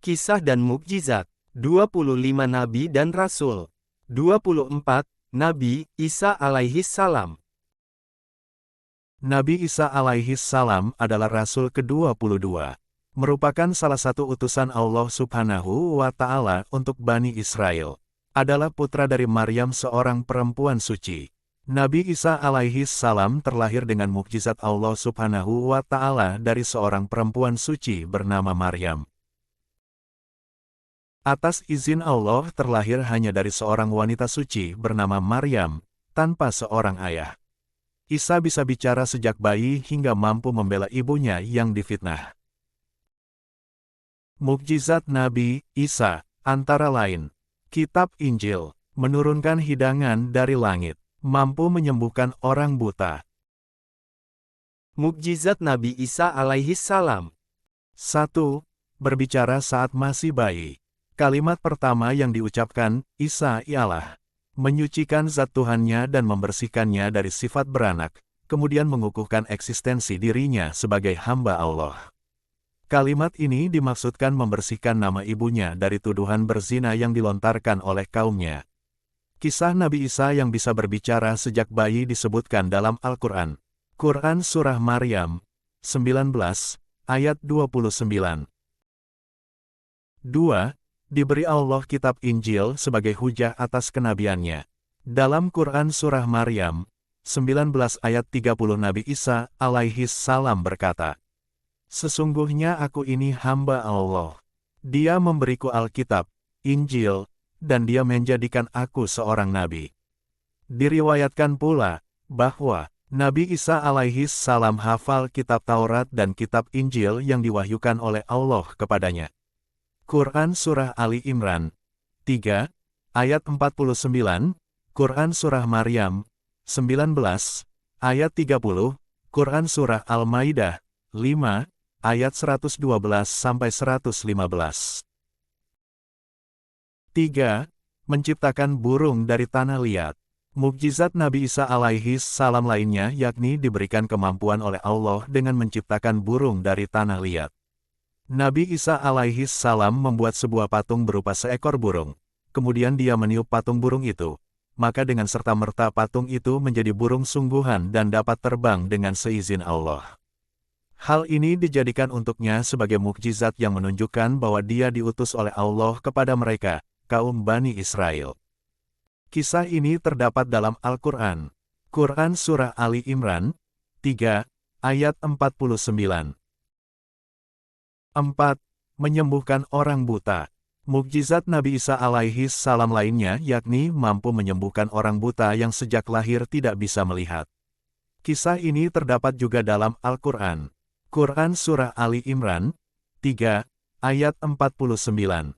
Kisah dan Mukjizat. 25 Nabi dan Rasul. 24. Nabi Isa alaihi salam. Nabi Isa alaihi salam adalah Rasul ke-22. Merupakan salah satu utusan Allah Subhanahu wa Ta'ala untuk Bani Israel. Adalah putra dari Maryam, seorang perempuan suci. Nabi Isa alaihi salam terlahir dengan mukjizat Allah Subhanahu wa Ta'ala dari seorang perempuan suci bernama Maryam. Atas izin Allah terlahir hanya dari seorang wanita suci bernama Maryam, tanpa seorang ayah. Isa bisa bicara sejak bayi hingga mampu membela ibunya yang difitnah. Mukjizat Nabi Isa, antara lain, Kitab Injil, menurunkan hidangan dari langit, mampu menyembuhkan orang buta. Mukjizat Nabi Isa alaihi salam. 1. Berbicara saat masih bayi. Kalimat pertama yang diucapkan Isa ialah menyucikan zat Tuhannya dan membersihkannya dari sifat beranak, kemudian mengukuhkan eksistensi dirinya sebagai hamba Allah. Kalimat ini dimaksudkan membersihkan nama ibunya dari tuduhan berzina yang dilontarkan oleh kaumnya. Kisah Nabi Isa yang bisa berbicara sejak bayi disebutkan dalam Al-Quran. Quran Surah Maryam, 19, ayat 29. 2. Diberi Allah kitab Injil sebagai hujah atas kenabiannya. Dalam Quran Surah Maryam, 19 ayat 30 Nabi Isa alaihi salam berkata, "Sesungguhnya aku ini hamba Allah. Dia memberiku Alkitab, Injil, dan dia menjadikan aku seorang nabi." Diriwayatkan pula bahwa Nabi Isa alaihi salam hafal kitab Taurat dan kitab Injil yang diwahyukan oleh Allah kepadanya. Quran Surah Ali Imran 3, ayat 49, Quran Surah Maryam 19, ayat 30, Quran Surah Al-Maidah 5, ayat 112-115. 3. Menciptakan burung dari tanah liat. Mukjizat Nabi Isa alaihi salam lainnya yakni diberikan kemampuan oleh Allah dengan menciptakan burung dari tanah liat. Nabi Isa alaihi salam membuat sebuah patung berupa seekor burung. Kemudian dia meniup patung burung itu. Maka dengan serta-merta patung itu menjadi burung sungguhan dan dapat terbang dengan seizin Allah. Hal ini dijadikan untuknya sebagai mukjizat yang menunjukkan bahwa dia diutus oleh Allah kepada mereka, kaum Bani Israel. Kisah ini terdapat dalam Al-Quran. Quran Surah Ali Imran 3, ayat 49. 4. Menyembuhkan orang buta. Mukjizat Nabi Isa alaihi salam lainnya yakni mampu menyembuhkan orang buta yang sejak lahir tidak bisa melihat. Kisah ini terdapat juga dalam Al-Quran. Quran Surah Ali Imran 3, ayat 49.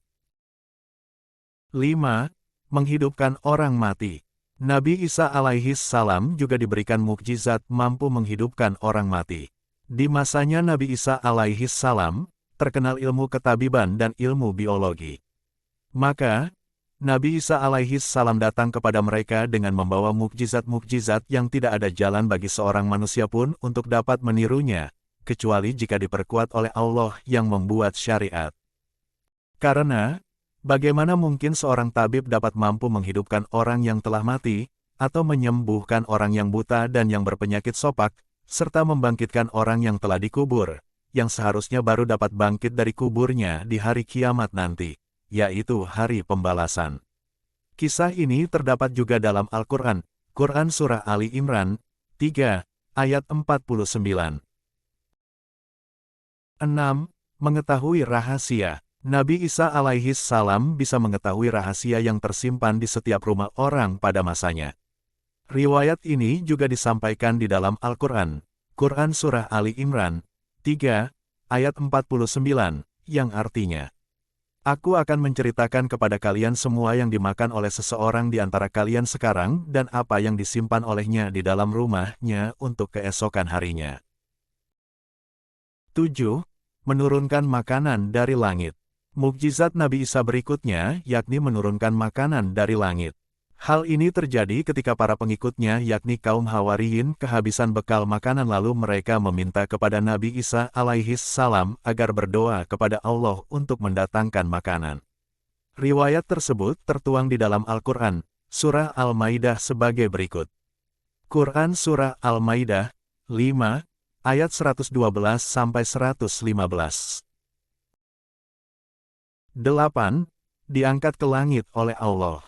5. Menghidupkan orang mati. Nabi Isa alaihi salam juga diberikan mukjizat mampu menghidupkan orang mati. Di masanya Nabi Isa alaihi salam, terkenal ilmu ketabiban dan ilmu biologi. Maka, Nabi Isa alaihi salam datang kepada mereka dengan membawa mukjizat-mukjizat yang tidak ada jalan bagi seorang manusia pun untuk dapat menirunya, kecuali jika diperkuat oleh Allah yang membuat syariat. Karena, bagaimana mungkin seorang tabib dapat mampu menghidupkan orang yang telah mati, atau menyembuhkan orang yang buta dan yang berpenyakit sopak, serta membangkitkan orang yang telah dikubur, yang seharusnya baru dapat bangkit dari kuburnya di hari kiamat nanti, yaitu hari pembalasan. Kisah ini terdapat juga dalam Al-Quran, Quran Surah Ali Imran 3, ayat 49. 6. Mengetahui rahasia. Nabi Isa alaihi salam bisa mengetahui rahasia yang tersimpan di setiap rumah orang pada masanya. Riwayat ini juga disampaikan di dalam Al-Quran, Quran Surah Ali Imran 3, ayat 49, yang artinya, "Aku akan menceritakan kepada kalian semua yang dimakan oleh seseorang di antara kalian sekarang dan apa yang disimpan olehnya di dalam rumahnya untuk keesokan harinya." 7. Menurunkan makanan dari langit. Mukjizat Nabi Isa berikutnya yakni menurunkan makanan dari langit. Hal ini terjadi ketika para pengikutnya yakni kaum Hawariyin kehabisan bekal makanan lalu mereka meminta kepada Nabi Isa alaihi salam agar berdoa kepada Allah untuk mendatangkan makanan. Riwayat tersebut tertuang di dalam Al-Quran, Surah Al-Maidah sebagai berikut. Quran Surah Al-Maidah, 5, ayat 112-115. 8. Diangkat ke langit oleh Allah.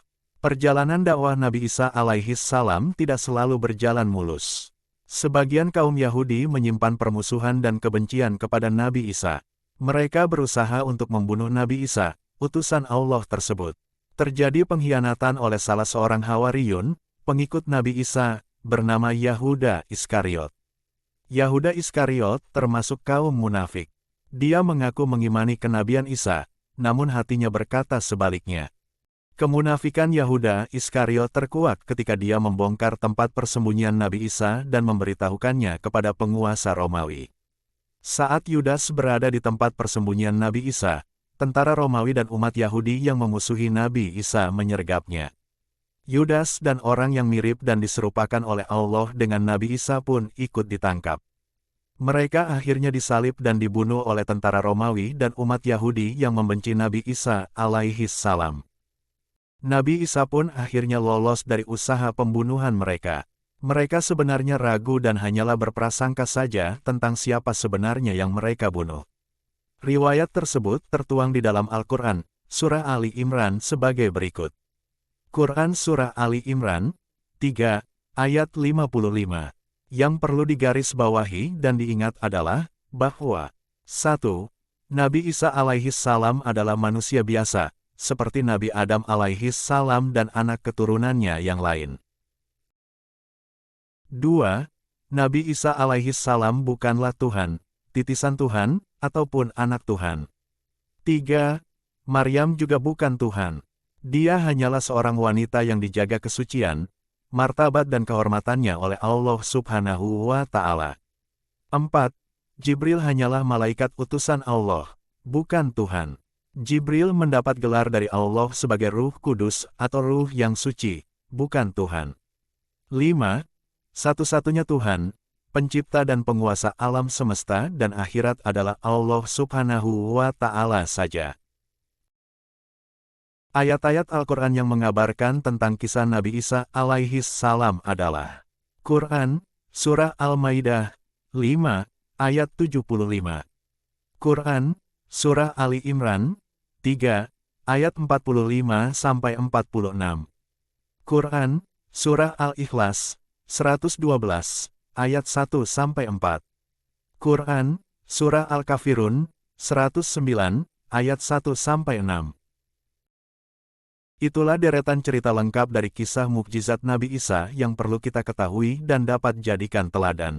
Perjalanan dakwah Nabi Isa alaihi salam tidak selalu berjalan mulus. Sebagian kaum Yahudi menyimpan permusuhan dan kebencian kepada Nabi Isa. Mereka berusaha untuk membunuh Nabi Isa, utusan Allah tersebut. Terjadi pengkhianatan oleh salah seorang Hawariyun, pengikut Nabi Isa, bernama Yahuda Iskariot. Yahuda Iskariot termasuk kaum munafik. Dia mengaku mengimani kenabian Isa, namun hatinya berkata sebaliknya. Kemunafikan Yahuda Iskariot terkuak ketika dia membongkar tempat persembunyian Nabi Isa dan memberitahukannya kepada penguasa Romawi. Saat Yudas berada di tempat persembunyian Nabi Isa, tentara Romawi dan umat Yahudi yang memusuhi Nabi Isa menyergapnya. Yudas dan orang yang mirip dan diserupakan oleh Allah dengan Nabi Isa pun ikut ditangkap. Mereka akhirnya disalib dan dibunuh oleh tentara Romawi dan umat Yahudi yang membenci Nabi Isa alaihi salam. Nabi Isa pun akhirnya lolos dari usaha pembunuhan mereka. Mereka sebenarnya ragu dan hanyalah berprasangka saja tentang siapa sebenarnya yang mereka bunuh. Riwayat tersebut tertuang di dalam Al-Quran, Surah Ali Imran sebagai berikut. Quran Surah Ali Imran, 3, ayat 55. Yang perlu digarisbawahi dan diingat adalah, bahwa 1. Nabi Isa alaihi salam adalah manusia biasa, seperti Nabi Adam alaihi salam dan anak keturunannya yang lain. 2. Nabi Isa alaihi salam bukanlah Tuhan, titisan Tuhan, ataupun anak Tuhan. 3. Maryam juga bukan Tuhan. Dia hanyalah seorang wanita yang dijaga kesucian, martabat dan kehormatannya oleh Allah subhanahu wa ta'ala. 4. Jibril hanyalah malaikat utusan Allah, bukan Tuhan. Jibril mendapat gelar dari Allah sebagai Ruh Kudus atau Ruh yang suci, bukan Tuhan. 5. Satu-satunya Tuhan, pencipta dan penguasa alam semesta dan akhirat adalah Allah subhanahu wa ta'ala saja. Ayat-ayat Al-Quran yang mengabarkan tentang kisah Nabi Isa alaihi salam adalah Quran, Surah Al-Maidah, 5, ayat 75. Quran, Surah Ali Imran, 3, ayat 45-46. Quran, Surah Al-Ikhlas, 112, ayat 1-4. Quran, Surah Al-Kafirun, 109, ayat 1-6. Itulah deretan cerita lengkap dari kisah mukjizat Nabi Isa yang perlu kita ketahui dan dapat jadikan teladan.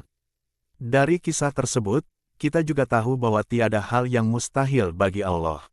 Dari kisah tersebut, kita juga tahu bahwa tiada hal yang mustahil bagi Allah.